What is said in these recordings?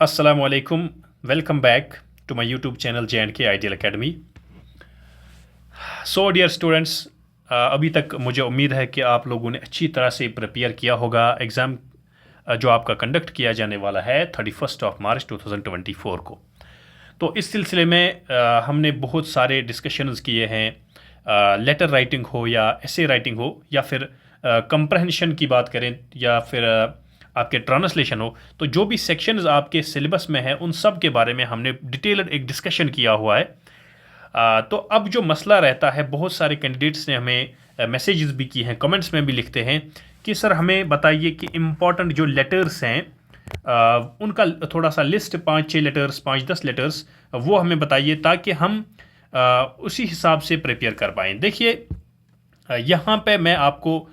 अस्सलामु अलैकुम। Welcome back to my YouTube channel J&K ideal academy. So dear students, अभी तक मुझे उम्मीद है कि आप लोगों ने अच्छी तरह से प्रिपेयर किया होगा एग्ज़ाम जो आपका कंडक्ट किया जाने वाला है 31 मार्च 2024 को। तो इस सिलसिले में हमने बहुत सारे डिस्कशंस किए हैं। लेटर राइटिंग हो या एसे राइटिंग हो या फिर कंप्रहेंशन की बात करें या फिर आपके ट्रांसलेशन हो, तो जो भी सेक्शंस आपके सिलेबस में है उन सब के बारे में हमने डिटेल्ड एक डिस्कशन किया हुआ है। तो अब जो मसला रहता है, बहुत सारे कैंडिडेट्स ने हमें मैसेजेस भी किए हैं, कमेंट्स में भी लिखते हैं कि सर हमें बताइए कि इम्पॉर्टेंट जो लेटर्स हैं उनका थोड़ा सा लिस्ट 5-6 लेटर्स 5-10 लेटर्स वो हमें बताइए ताकि हम उसी हिसाब से प्रिपेयर कर पाएँ। देखिए, यहाँ पे मैं आपको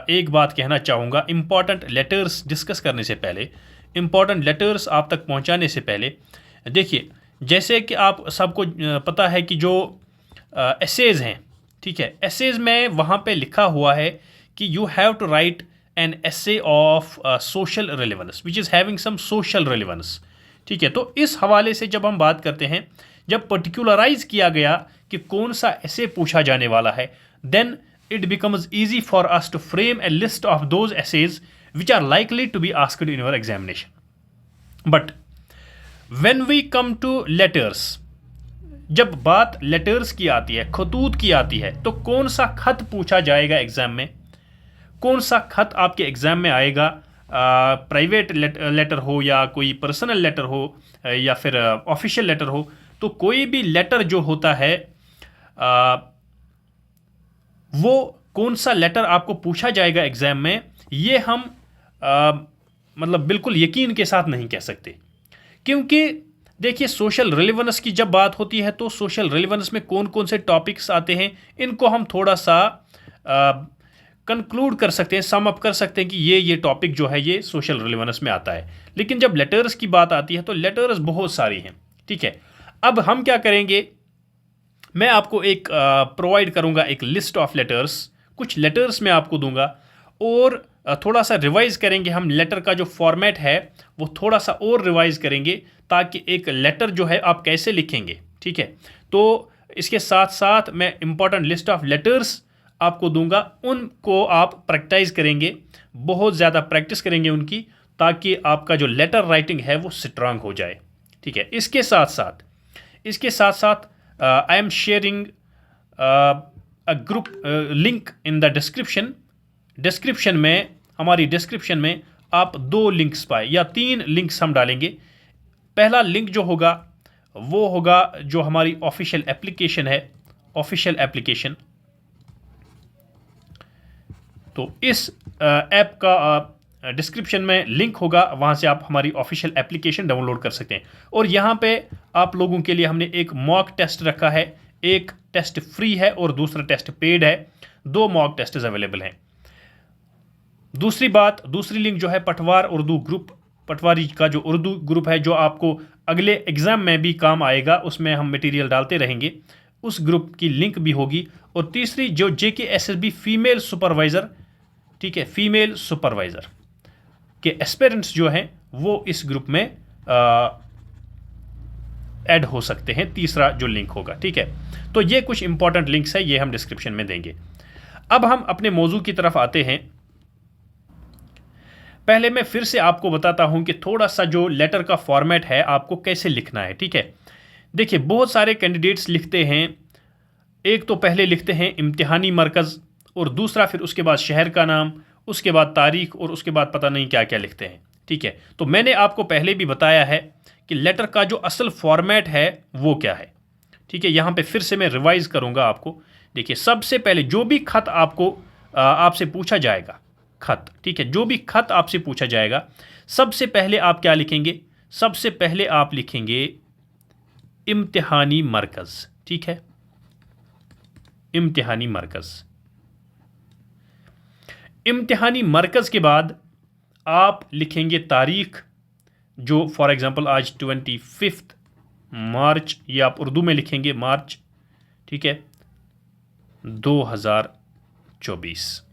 एक बात कहना चाहूँगा। इम्पॉर्टेंट लेटर्स डिस्कस करने से पहले, इम्पॉर्टेंट लेटर्स आप तक पहुँचाने से पहले, देखिए जैसे कि आप सबको पता है कि जो एसेज हैं, ठीक है, एसेज में वहाँ पे लिखा हुआ है कि you have to write an essay of social relevance which is having some social relevance. ठीक है, तो इस हवाले से जब हम बात करते हैं, जब पर्टिकुलराइज किया गया कि कौन सा एसे पूछा जाने वाला है, then it becomes easy for us to frame a list of those essays which are likely to be asked in your examination. But when we come to letters, जब बात लेटर्स की आती है, खतूत की आती है, तो कौन सा खत पूछा जाएगा एग्जाम में, कौन सा खत आपके एग्जाम में आएगा, प्राइवेट लेटर हो या कोई पर्सनल लेटर हो या फिर ऑफिशियल लेटर हो, तो कोई भी लेटर जो होता है वो कौन सा लेटर आपको पूछा जाएगा एग्जाम में, ये हम मतलब बिल्कुल यकीन के साथ नहीं कह सकते। क्योंकि देखिए, सोशल रिलेवेंस की जब बात होती है तो सोशल रिलेवेंस में कौन कौन से टॉपिक्स आते हैं, इनको हम थोड़ा सा कंक्लूड कर सकते हैं, सम अप कर सकते हैं कि ये टॉपिक जो है ये सोशल रिलेवेंस में आता है। लेकिन जब लेटर्स की बात आती है तो लेटर्स बहुत सारी हैं। ठीक है, अब हम क्या करेंगे, मैं आपको एक प्रोवाइड करूंगा एक लिस्ट ऑफ लेटर्स, कुछ लेटर्स मैं आपको दूंगा और थोड़ा सा रिवाइज करेंगे हम। लेटर का जो फॉर्मेट है वो थोड़ा सा और रिवाइज करेंगे ताकि एक लेटर जो है आप कैसे लिखेंगे। ठीक है, तो इसके साथ साथ मैं इंपॉर्टेंट लिस्ट ऑफ लेटर्स आपको दूंगा, उनको आप प्रैक्टिस करेंगे, बहुत ज़्यादा प्रैक्टिस करेंगे उनकी, ताकि आपका जो लेटर राइटिंग है वो स्ट्रांग हो जाए। ठीक है, इसके साथ साथ I am sharing a group link in the description। Description में, हमारी डिस्क्रिप्शन में आप 2 लिंक्स पाए या 3 लिंक्स हम डालेंगे। पहला लिंक जो होगा वो होगा जो हमारी ऑफिशियल एप्लीकेशन है, ऑफिशियल एप्लीकेशन। तो इस ऐप का डिस्क्रिप्शन में लिंक होगा, वहाँ से आप हमारी ऑफिशियल एप्लीकेशन डाउनलोड कर सकते हैं। और यहाँ पे आप लोगों के लिए हमने एक मॉक टेस्ट रखा है, एक टेस्ट फ्री है और दूसरा टेस्ट पेड है। 2 मॉक टेस्ट अवेलेबल हैं। दूसरी लिंक जो है पटवार उर्दू ग्रुप, पटवारी का जो उर्दू ग्रुप है जो आपको अगले एग्जाम में भी काम आएगा, उसमें हम मटेरियल डालते रहेंगे, उस ग्रुप की लिंक भी होगी। और तीसरी जो JKSSB फीमेल सुपरवाइज़र, ठीक है, फीमेल सुपरवाइज़र के एस्पिरेंट्स जो हैं वो इस ग्रुप में ऐड हो सकते हैं, तीसरा जो लिंक होगा। ठीक है, तो ये कुछ इंपॉर्टेंट लिंक्स है, ये हम डिस्क्रिप्शन में देंगे। अब हम अपने मौजू की तरफ आते हैं। पहले मैं फिर से आपको बताता हूं कि थोड़ा सा जो लेटर का फॉर्मेट है आपको कैसे लिखना है। ठीक है, देखिए बहुत सारे कैंडिडेट्स लिखते हैं, एक तो पहले लिखते हैं इम्तिहानी मरकज़ और दूसरा फिर उसके बाद शहर का नाम, उसके बाद तारीख और उसके बाद पता नहीं क्या क्या लिखते हैं। ठीक है, तो मैंने आपको पहले भी बताया है कि लेटर का जो असल फॉर्मेट है वो क्या है। ठीक है, यहाँ पे फिर से मैं रिवाइज करूँगा आपको। देखिए, सबसे पहले जो भी खत आपको आपसे पूछा जाएगा, खत, ठीक है, जो भी खत आपसे पूछा जाएगा, सबसे पहले आप क्या लिखेंगे, सबसे पहले आप लिखेंगे इम्तिहानी मरकज़। ठीक है, इम्तिहानी मरकज़। इम्तिहानी मरकज़ के बाद आप लिखेंगे तारीख, जो फॉर एग्जांपल आज 25 मार्च, ये आप उर्दू में लिखेंगे मार्च, ठीक है, 2024।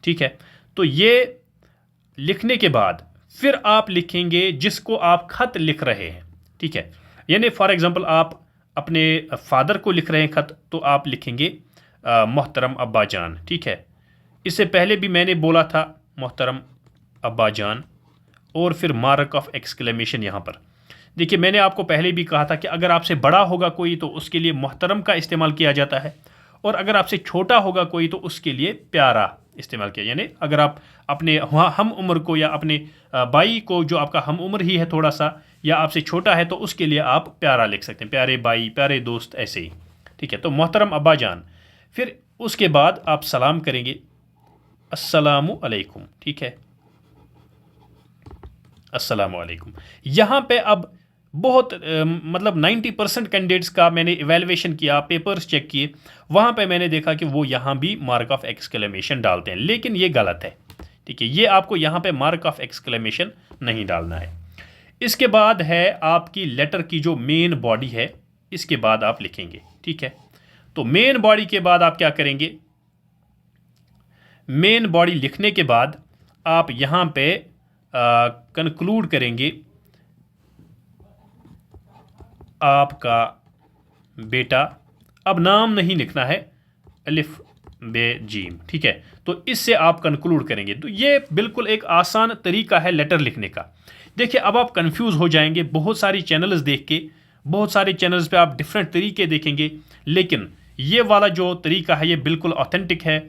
ठीक है, तो ये लिखने के बाद फिर आप लिखेंगे जिसको आप खत लिख रहे हैं, ठीक है। यानी फॉर एग्जांपल आप अपने फादर को लिख रहे हैं खत, तो आप लिखेंगे मोहतरम अब्बा जान, ठीक है। इससे पहले भी मैंने बोला था मोहतरम अब्बा जान, और फिर मार्क ऑफ एक्सक्लेमेशन यहाँ पर। देखिए मैंने आपको पहले भी कहा था कि अगर आपसे बड़ा होगा कोई तो उसके लिए मोहतरम का इस्तेमाल किया जाता है, और अगर आपसे छोटा होगा कोई तो उसके लिए प्यारा इस्तेमाल किया। यानी अगर आप अपने हम उम्र को या अपने भाई को, जो आपका हम उम्र ही है थोड़ा सा, या आपसे छोटा है, तो उसके लिए आप प्यारा लिख सकते हैं, प्यारे भाई, प्यारे दोस्त, ऐसे ही, ठीक है। तो मोहतरम अब्बा जान, फिर उसके बाद आप सलाम करेंगे, अस्सलामु अलैकुम, ठीक है, अस्सलामु अलैकुम। यहाँ पे अब बहुत मतलब 90% कैंडिडेट्स का मैंने इवेलुएशन किया, पेपर्स चेक किए, वहाँ पे मैंने देखा कि वो यहाँ भी मार्क ऑफ एक्सक्लेमेशन डालते हैं, लेकिन ये गलत है, ठीक है। ये आपको यहाँ पे मार्क ऑफ एक्सक्लेमेशन नहीं डालना है। इसके बाद है आपकी लेटर की जो मेन बॉडी है, इसके बाद आप लिखेंगे, ठीक है। तो मेन बॉडी के बाद आप क्या करेंगे, मेन बॉडी लिखने के बाद आप यहाँ पे कंक्लूड करेंगे आपका बेटा, अब नाम नहीं लिखना है, अलिफ बे जीम, ठीक है। तो इससे आप कंक्लूड करेंगे। तो ये बिल्कुल एक आसान तरीका है लेटर लिखने का। देखिए अब आप कंफ्यूज हो जाएंगे बहुत सारी चैनल्स देख के, बहुत सारे चैनल्स पे आप डिफरेंट तरीके देखेंगे, लेकिन ये वाला जो तरीका है ये बिल्कुल ऑथेंटिक है,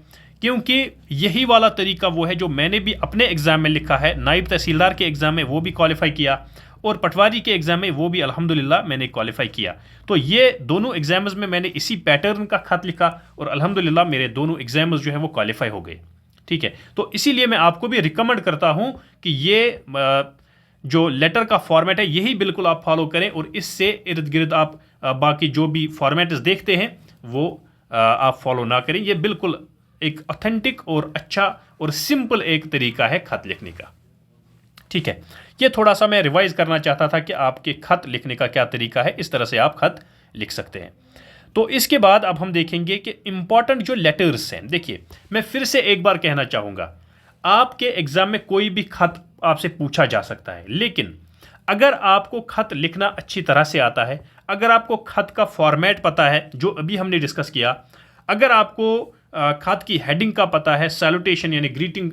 क्योंकि यही वाला तरीका वो है जो मैंने भी अपने एग्ज़ाम में लिखा है। नायब तहसीलदार के एग्ज़ाम में वो भी क्वालिफाई किया, और पटवारी के एग्ज़ाम में वो भी अल्हम्दुलिल्लाह मैंने क्वालिफाई किया। तो ये दोनों एग्ज़ाम्स में मैंने इसी पैटर्न का खत लिखा, और अल्हम्दुलिल्लाह मेरे दोनों एग्ज़ाम्स जो है वो क्वालिफाई हो गए, ठीक है। तो इसीलिए मैं आपको भी रिकमेंड करता हूँ कि ये जो लेटर का फॉर्मेट है यही बिल्कुल आप फॉलो करें, और इससे इर्द गिर्द आप बाकी जो भी फॉर्मेट्स देखते हैं वो आप फॉलो ना करें। ये बिल्कुल एक ऑथेंटिक और अच्छा और सिंपल एक तरीका है खत लिखने का, ठीक है। ये थोड़ा सा मैं रिवाइज करना चाहता था कि आपके खत लिखने का क्या तरीका है, इस तरह से आप खत लिख सकते हैं। तो इसके बाद अब हम देखेंगे कि इंपॉर्टेंट जो लेटर्स हैं। देखिए मैं फिर से एक बार कहना चाहूँगा, आपके एग्ज़ाम में कोई भी खत आपसे पूछा जा सकता है, लेकिन अगर आपको खत लिखना अच्छी तरह से आता है, अगर आपको खत का फॉर्मेट पता है जो अभी हमने डिस्कस किया, अगर आपको खत की हेडिंग का पता है, सैल्यूटेशन यानी ग्रीटिंग,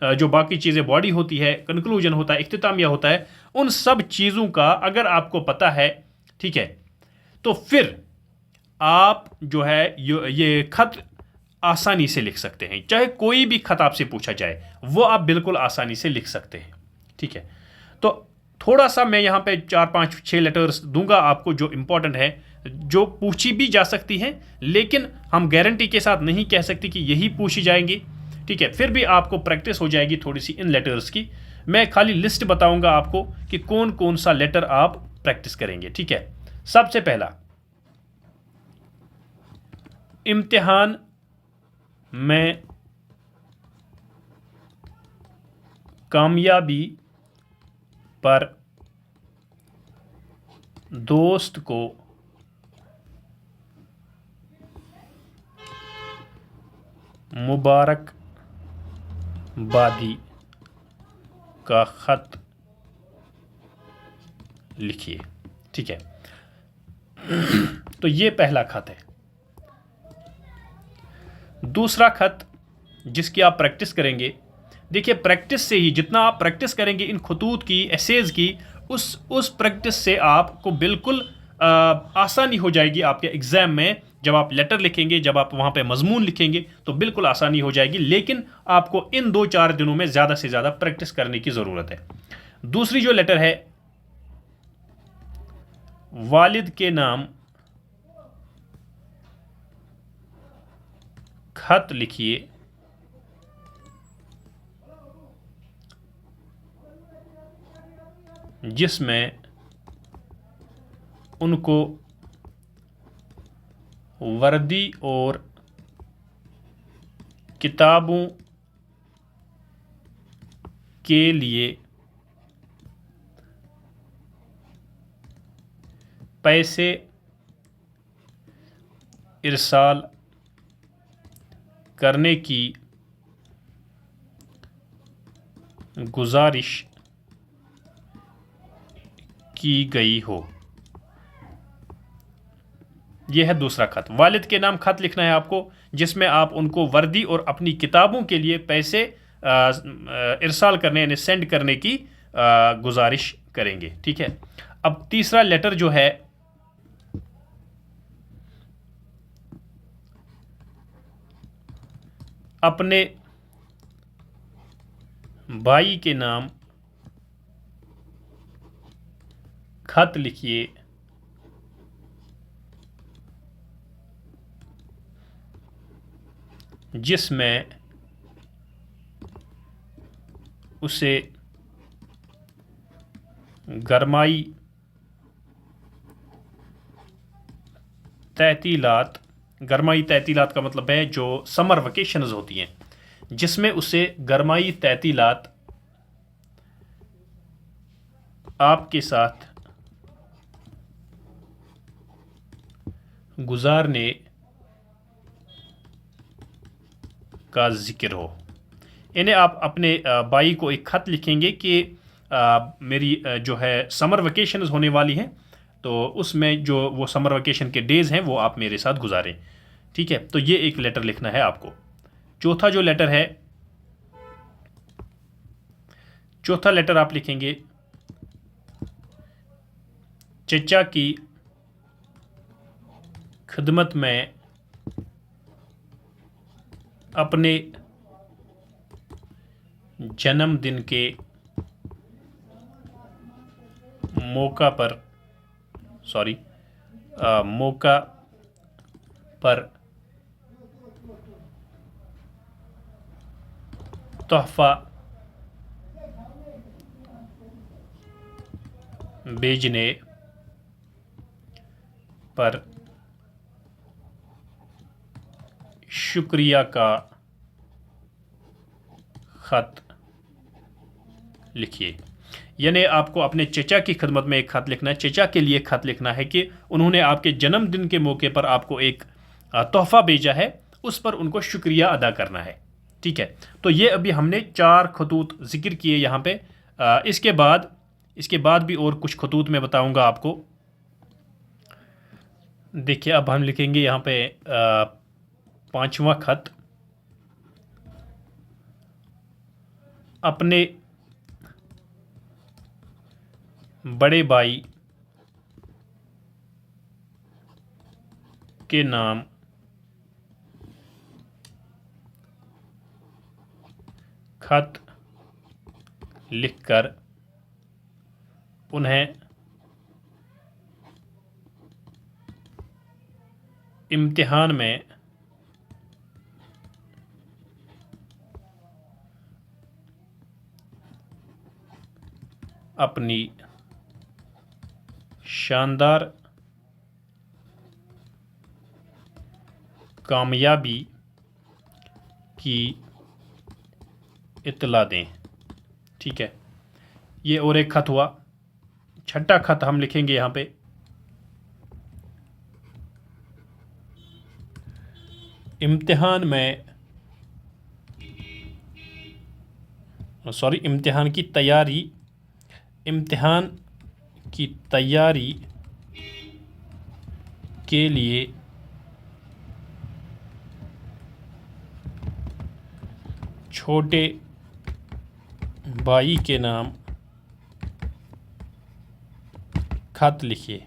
जो बाकी चीज़ें बॉडी होती है, कंक्लूजन होता है, इख्तितामिया होता है, उन सब चीज़ों का अगर आपको पता है, ठीक है, तो फिर आप जो है ये खत आसानी से लिख सकते हैं। चाहे कोई भी खत आपसे पूछा जाए वो आप बिल्कुल आसानी से लिख सकते हैं, ठीक है। तो थोड़ा सा मैं यहाँ पे 4 5 6 लेटर्स दूंगा आपको जो इंपॉर्टेंट है, जो पूछी भी जा सकती हैं, लेकिन हम गारंटी के साथ नहीं कह सकते कि यही पूछी जाएंगी, ठीक है। फिर भी आपको प्रैक्टिस हो जाएगी थोड़ी सी इन लेटर्स की। मैं खाली लिस्ट बताऊंगा आपको कि कौन कौन सा लेटर आप प्रैक्टिस करेंगे, ठीक है। सबसे पहला, इम्तिहान में कामयाबी पर दोस्त को मुबारकबादी का खत लिखिए, ठीक है। तो ये पहला खत है। दूसरा खत जिसकी आप प्रैक्टिस करेंगे, देखिए प्रैक्टिस से ही, जितना आप प्रैक्टिस करेंगे इन खतूत की, एसेज की, उस प्रैक्टिस से आपको बिल्कुल आसानी हो जाएगी आपके एग्ज़ाम में। जब आप लेटर लिखेंगे, जब आप वहाँ पे मजमून लिखेंगे तो बिल्कुल आसानी हो जाएगी, लेकिन आपको इन 2-4 दिनों में ज़्यादा से ज़्यादा प्रैक्टिस करने की ज़रूरत है। दूसरी जो लेटर है, वालिद के नाम खत लिखिए जिसमें उनको वर्दी और किताबों के लिए पैसे इरसाल करने की गुजारिश की गई हो। यह है दूसरा खत। वालिद के नाम खत लिखना है आपको, जिसमें आप उनको वर्दी और अपनी किताबों के लिए पैसे इरसाल करने यानी सेंड करने की गुजारिश करेंगे। ठीक है। अब तीसरा लेटर जो है, अपने भाई के नाम खत लिखिए जिसमें उसे गरमाई तैतीलात, गरमाई तैतीलात का मतलब है जो समर वेकेशंस होती हैं, जिसमें उसे गरमाई तैतीलात आपके साथ गुजारने का जिक्र हो। इन्हें आप अपने भाई को एक ख़त लिखेंगे कि मेरी जो है समर वेकेशंस होने वाली हैं, तो उसमें जो वो समर वेकेशन के डेज़ हैं वो आप मेरे साथ गुजारें। ठीक है। तो ये एक लेटर लिखना है आपको। चौथा जो लेटर है, चौथा लेटर आप लिखेंगे चचा की खिदमत में अपने जन्मदिन के मौका पर तोहफा भेजने पर शुक्रिया का ख़त लिखिए। यानी आपको अपने चचा की खिदमत में एक ख़त लिखना है, चचा के लिए ख़त लिखना है कि उन्होंने आपके जन्मदिन के मौके पर आपको एक तोहफ़ा भेजा है, उस पर उनको शुक्रिया अदा करना है। ठीक है। तो ये अभी हमने 4 खतूत ज़िक्र किए यहाँ पे। इसके बाद भी और कुछ खतूत मैं बताऊँगा आपको। देखिए, अब हम लिखेंगे यहाँ पे 5वां खत, अपने बड़े भाई के नाम खत लिखकर उन्हें इम्तिहान में अपनी शानदार कामयाबी की इत्तला दें। ठीक है। ये और एक ख़त हुआ। छठा ख़त हम लिखेंगे यहाँ पे, इम्तिहान की तैयारी के लिए छोटे भाई के नाम खत लिखिए।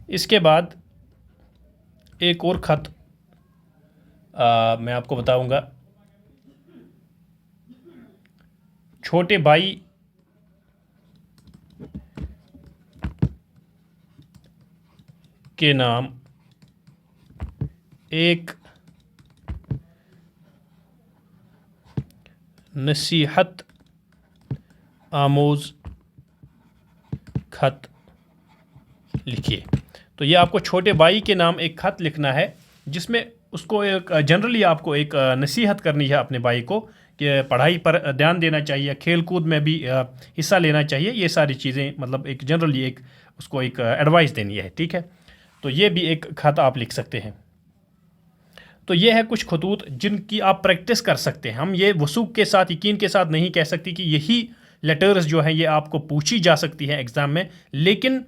इसके बाद एक और ख़त मैं आपको बताऊंगा। छोटे भाई के नाम एक नसीहत आमोज़ ख़त लिखिए। तो ये आपको छोटे भाई के नाम एक ख़त लिखना है, जिसमें उसको एक जनरली आपको एक नसीहत करनी है अपने भाई को कि पढ़ाई पर ध्यान देना चाहिए, खेल कूद में भी हिस्सा लेना चाहिए। ये सारी चीज़ें मतलब एक जनरली एक उसको एक एडवाइस देनी है। ठीक है। तो ये भी एक ख़त आप लिख सकते हैं। तो ये है कुछ खतूत जिनकी आप प्रैक्टिस कर सकते हैं। हम ये वसूख के साथ, यकीन के साथ नहीं कह सकते कि यही लेटर्स जो हैं ये आपको पूछी जा सकती है एग्ज़ाम में, लेकिन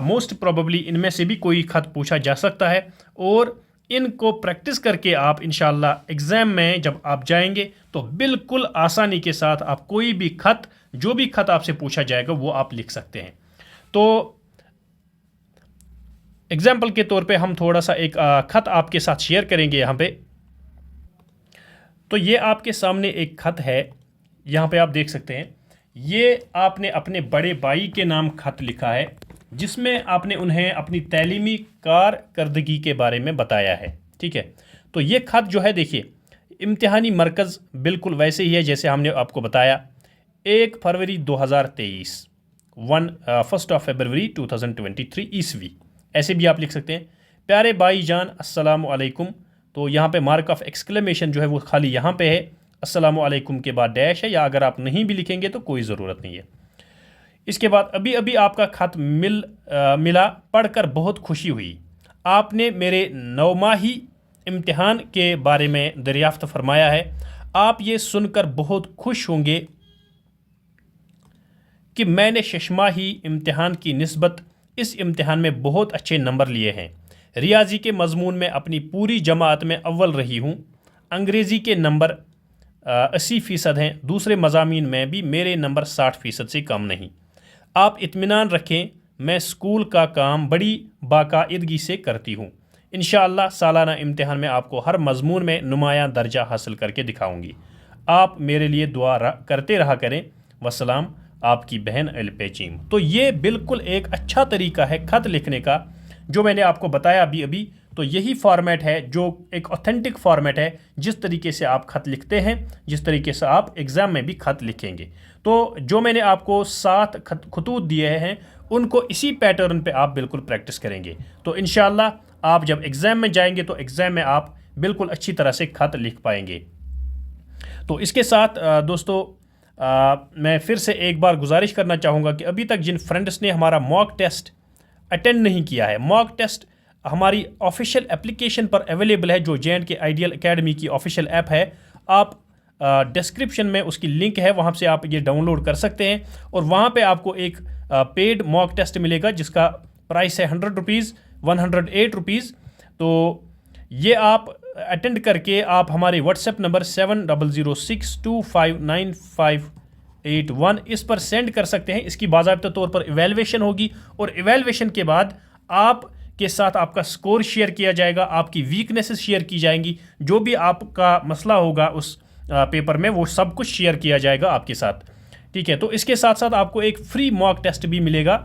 मोस्ट प्रोबेबली इनमें से भी कोई ख़त पूछा जा सकता है और इनको प्रैक्टिस करके आप इंशाल्लाह एग्ज़ाम में जब आप जाएंगे तो बिल्कुल आसानी के साथ आप कोई भी ख़त, जो भी ख़त आपसे पूछा जाएगा वो आप लिख सकते हैं। तो एग्जाम्पल के तौर पे हम थोड़ा सा एक ख़त आपके साथ शेयर करेंगे यहाँ पे। तो ये आपके सामने एक ख़त है, यहाँ पे आप देख सकते हैं। ये आपने अपने बड़े भाई के नाम ख़त लिखा है, जिसमें आपने उन्हें अपनी तालीमी कारकर्दगी के बारे में बताया है। ठीक है, तो ये ख़त जो है देखिए, इम्तिहानी मरकज़ बिल्कुल वैसे ही है जैसे हमने आपको बताया। 1 फरवरी 2023, 1 फरवरी 2023 ईस्वी, ऐसे भी आप लिख सकते हैं। प्यारे भाई जान अस्सलाम वालेकुम, तो यहाँ पे मार्क ऑफ एक्सक्लेमेशन जो है वो खाली यहाँ पे है, अस्सलाम वालेकुम के बाद डैश है, या अगर आप नहीं भी लिखेंगे तो कोई ज़रूरत नहीं है। इसके बाद अभी अभी आपका ख़त मिला, पढ़कर बहुत खुशी हुई। आपने मेरे 9माही इम्तिहान के बारे में दरियाफ्त फरमाया है। आप ये सुनकर बहुत खुश होंगे कि मैंने 6माही इम्तिहान की निस्बत इस इम्तिहान में बहुत अच्छे नंबर लिए हैं। रियाजी के मजमून में अपनी पूरी जमात में अव्वल रही हूँ। अंग्रेज़ी के नंबर 80% हैं। दूसरे मज़ामीन में भी मेरे नंबर 60% से कम नहीं। आप इत्मीनान रखें, मैं स्कूल का काम बड़ी बाकायदगी से करती हूँ। इंशाअल्लाह सालाना इम्तिहान में आपको हर मजमून में नुमायां दर्जा हासिल करके दिखाऊंगी। आप मेरे लिए दुआ करते रहा करें। वसलाम, आपकी बहन अलपेचीम। तो ये बिल्कुल एक अच्छा तरीका है ख़त लिखने का, जो मैंने आपको बताया अभी अभी। तो यही फॉर्मेट है जो एक ऑथेंटिक फॉर्मेट है, जिस तरीके से आप ख़त लिखते हैं, जिस तरीके से आप एग्ज़ाम में भी ख़त लिखेंगे। तो जो मैंने आपको 7 खतूत दिए हैं, उनको इसी पैटर्न पे आप बिल्कुल प्रैक्टिस करेंगे। तो इंशाअल्लाह आप जब एग्ज़ाम में जाएंगे तो एग्ज़ाम में आप बिल्कुल अच्छी तरह से ख़त लिख पाएंगे। तो इसके साथ दोस्तों मैं फिर से एक बार गुजारिश करना चाहूँगा कि अभी तक जिन फ्रेंड्स ने हमारा मॉक टेस्ट अटेंड नहीं किया है, मॉक टेस्ट हमारी ऑफिशियल एप्लीकेशन पर अवेलेबल है, जो जे&के आइडियल एकेडमी की ऑफिशियल ऐप है। आप डिस्क्रिप्शन में उसकी लिंक है, वहाँ से आप ये डाउनलोड कर सकते हैं और वहाँ पे आपको एक पेड मॉक टेस्ट मिलेगा जिसका प्राइस है 100 रुपीज़, 108 रुपीज़। तो ये आप अटेंड करके आप हमारे व्हाट्सएप नंबर 7006259581 इस पर सेंड कर सकते हैं। इसकी बाज़ाब्ता तौर पर इवैल्यूएशन होगी और इवैल्यूएशन के बाद आप के साथ आपका स्कोर शेयर किया जाएगा, आपकी वीकनेसेस शेयर की जाएंगी, जो भी आपका मसला होगा उस पेपर में वो सब कुछ शेयर किया जाएगा आपके साथ। ठीक है, तो इसके साथ साथ आपको एक फ्री मॉक टेस्ट भी मिलेगा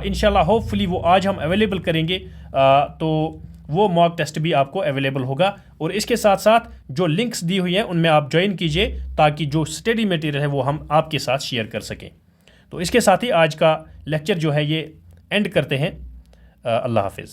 इंशाल्लाह। होपफुली वो आज हम अवेलेबल करेंगे, तो वो मॉक टेस्ट भी आपको अवेलेबल होगा। और इसके साथ साथ जो लिंक्स दी हुई हैं उनमें आप ज्वाइन कीजिए, ताकि जो स्टडी मटेरियल है वो हम आपके साथ शेयर कर सकें। तो इसके साथ ही आज का लेक्चर जो है ये एंड करते हैं। अल्लाह हाफिज़।